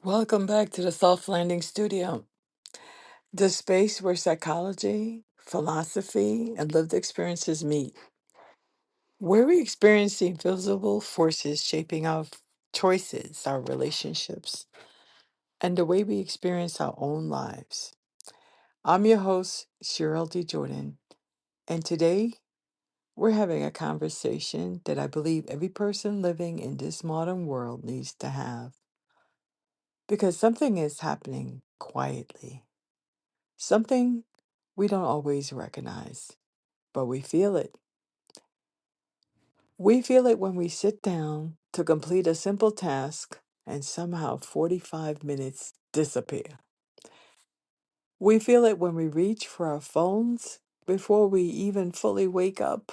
Welcome back to the Soft Landing Studio, the space where psychology, philosophy, and lived experiences meet, where we experience the invisible forces shaping our choices, our relationships, and the way we experience our own lives. I'm your host, Cheryl D. Jordan, and today we're having a conversation that I believe every person living in this modern world needs to have because something is happening quietly. Something we don't always recognize, but we feel it. We feel it when we sit down to complete a simple task and somehow 45 minutes disappear. We feel it when we reach for our phones before we even fully wake up.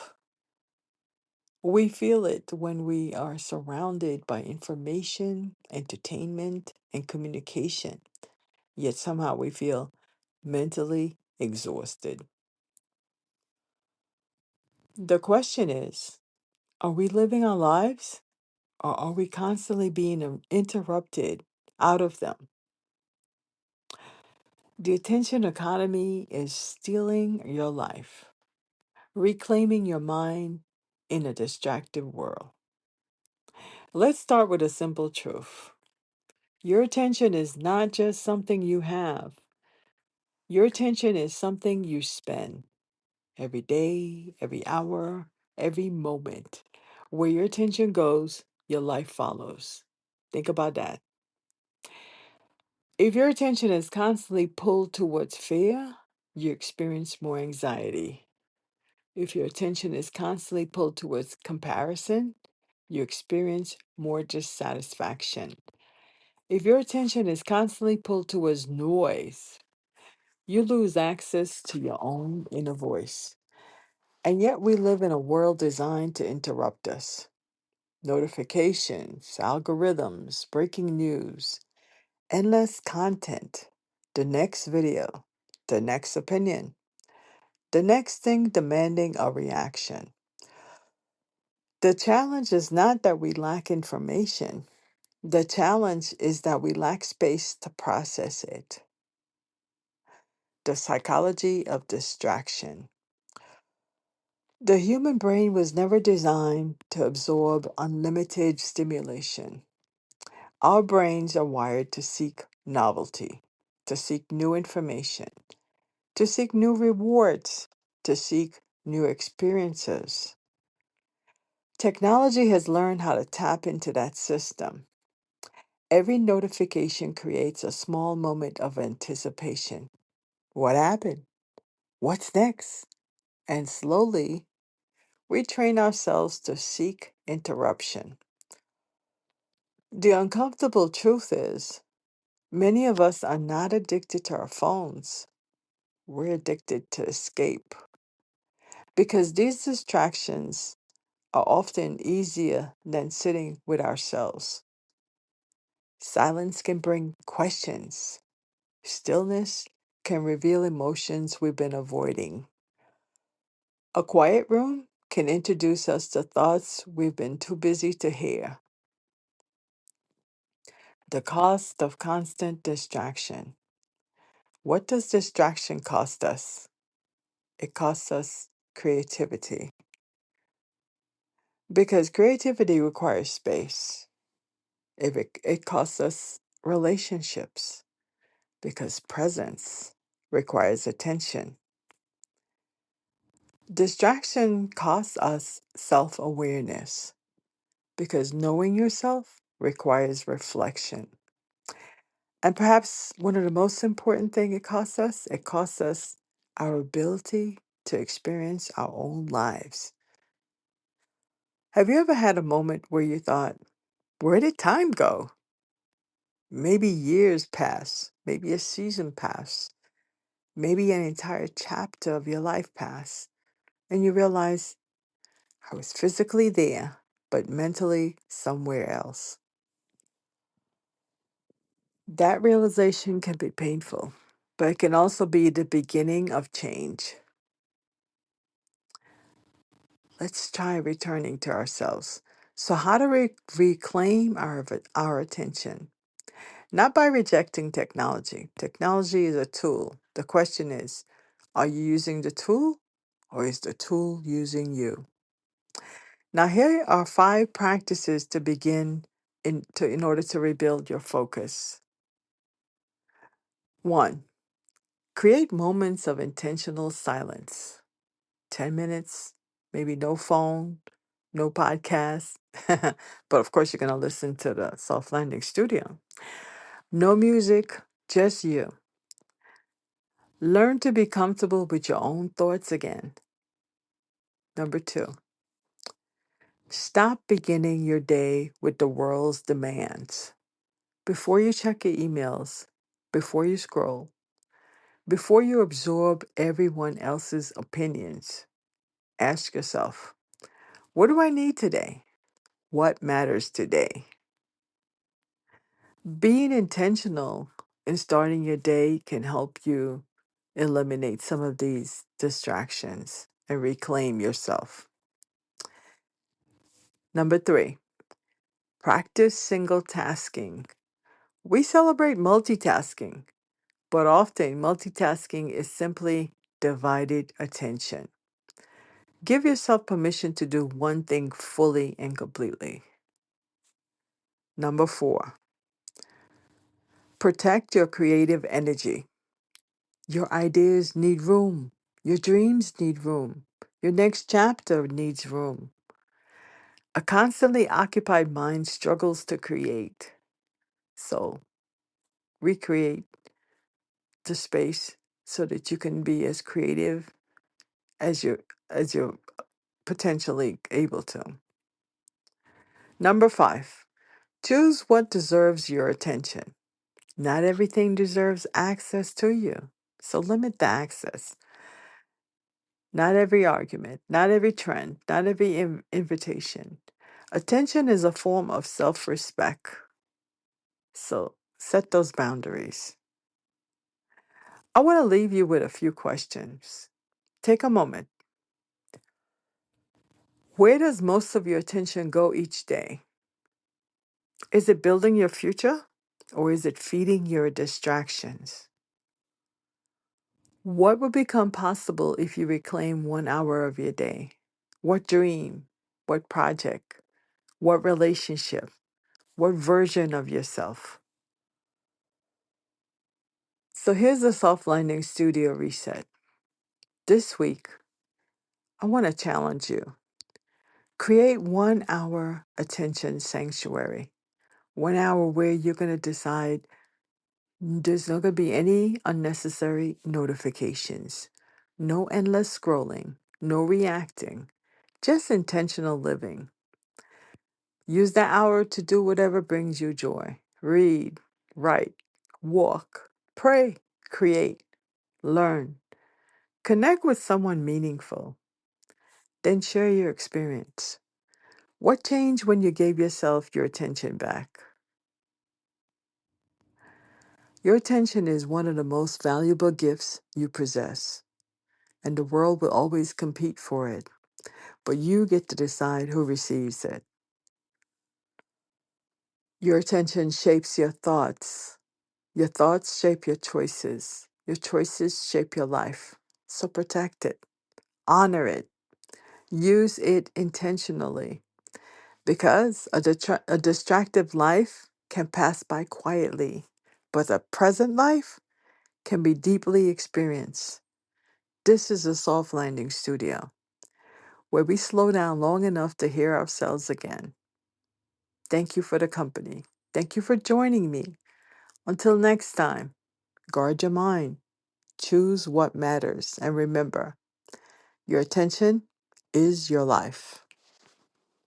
We feel it when we are surrounded by information, entertainment, and communication, yet somehow we feel mentally exhausted. The question is, are we living our lives or are we constantly being interrupted out of them? The attention economy is stealing your life, reclaiming your mind in a distracted world. Let's start with a simple truth. Your attention is not just something you have, your attention is something you spend every day, every hour, every moment. Where your attention goes, your life follows. Think about that. If your attention is constantly pulled towards fear, you experience more anxiety. If your attention is constantly pulled towards comparison, you experience more dissatisfaction. If your attention is constantly pulled towards noise, you lose access to your own inner voice. And yet we live in a world designed to interrupt us. Notifications, algorithms, breaking news, endless content, the next video, the next opinion, the next thing demanding a reaction. The challenge is not that we lack information. The challenge is that we lack space to process it. The psychology of distraction. The human brain was never designed to absorb unlimited stimulation. Our brains are wired to seek novelty, to seek new information, to seek new rewards, to seek new experiences. Technology has learned how to tap into that system. Every notification creates a small moment of anticipation. What happened? What's next? And slowly, we train ourselves to seek interruption. The uncomfortable truth is, many of us are not addicted to our phones. We're addicted to escape because these distractions are often easier than sitting with ourselves. Silence can bring questions. Stillness can reveal emotions we've been avoiding. A quiet room can introduce us to thoughts we've been too busy to hear. The cost of constant distraction. What does distraction cost us? It costs us creativity because creativity requires space. It costs us relationships because presence requires attention. Distraction costs us self awareness because knowing yourself requires reflection. And perhaps one of the most important thing it costs us our ability to experience our own lives. Have you ever had a moment where you thought, where did time go? Maybe years pass, maybe a season pass, maybe an entire chapter of your life pass, and you realize I was physically there, but mentally somewhere else. That realization can be painful, but it can also be the beginning of change. Let's try returning to ourselves. So, how do we reclaim our attention? Not by rejecting technology. Technology is a tool. The question is, are you using the tool or is the tool using you? Now, here are 5 practices to begin in order to rebuild your focus. 1. Create moments of intentional silence. 10 minutes, maybe no phone, no podcast. But of course, you're going to listen to the Soft Landing Studio. No music, just you. Learn to be comfortable with your own thoughts again. Number 2, stop beginning your day with the world's demands. Before you check your emails, before you scroll, before you absorb everyone else's opinions, ask yourself, what do I need today? What matters today? Being intentional in starting your day can help you eliminate some of these distractions and reclaim yourself. Number 3, practice single tasking. We celebrate multitasking, but often multitasking is simply divided attention. Give yourself permission to do one thing fully and completely. Number 4, protect your creative energy. Your ideas need room. Your dreams need room. Your next chapter needs room. A constantly occupied mind struggles to create. So recreate the space so that you can be as creative as you're potentially able to. Number 5, choose what deserves your attention. Not everything deserves access to you. So limit the access. Not every argument, not every trend, not every invitation. Attention is a form of self respect. So set those boundaries. I want to leave you with a few questions. Take a moment. Where does most of your attention go each day? Is it building your future or is it feeding your distractions? What would become possible if you reclaim 1 hour of your day? What dream? What project? What relationship? What version of yourself? So here's the Soft Landing Studio reset. This week, I want to challenge you. Create 1 hour attention sanctuary. 1 hour where you're going to decide there's not going to be any unnecessary notifications, no endless scrolling, no reacting, just intentional living. Use that hour to do whatever brings you joy. Read, write, walk, pray, create, learn. Connect with someone meaningful. Then share your experience. What changed when you gave yourself your attention back? Your attention is one of the most valuable gifts you possess, and the world will always compete for it, but you get to decide who receives it. Your attention shapes your thoughts shape your choices shape your life. So protect it, honor it, use it intentionally, because a distracted life can pass by quietly, but a present life can be deeply experienced. This is a Soft Landing Studio, where we slow down long enough to hear ourselves again. Thank you for the company. Thank you for joining me. Until next time, guard your mind, choose what matters, and remember, your attention is your life.